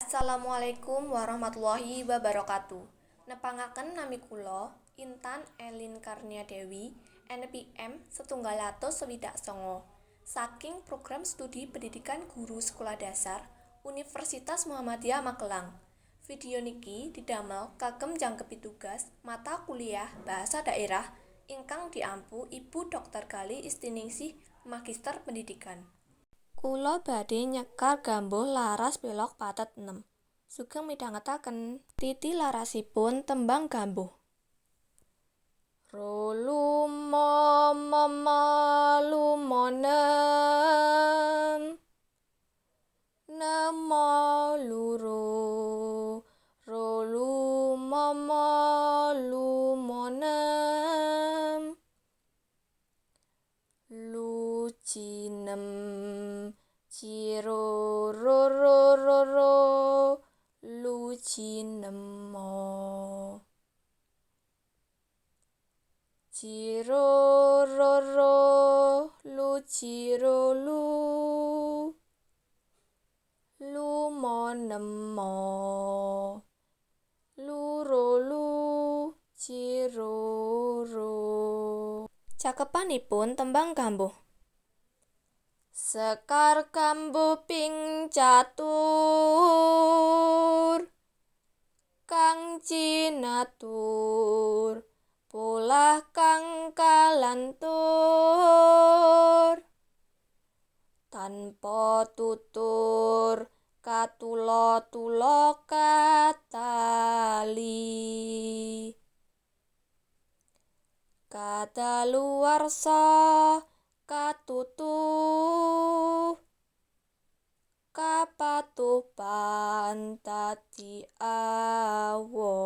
Assalamualaikum warahmatullahi wabarakatuh. Nepangaken nami kula Intan Elin Karnia Dewi, NPM 129 saking Program Studi Pendidikan Guru Sekolah Dasar Universitas Muhammadiyah Magelang. Video niki didamel kagem jangkepi tugas mata kuliah Bahasa Daerah ingkang diampu Ibu Dr. Gali Istiningsih Magister Pendidikan. Kula badhe nyekar gambuh laras belok patet 6. Sugeng midhangetaken titi larasipun tembang gambuh. Lumonem nemo luro lumonem lucinem cirorororo lucinemo cirororo lucirolu lumonemo lurolu ciroro. Cakepanipun tembang gambuh. Sekar gambuh ping catur kang cinatur polah kang kalantur tanpa tutur katulo-tulo katali kadaluwarsa katutuh kapatuh pantati awo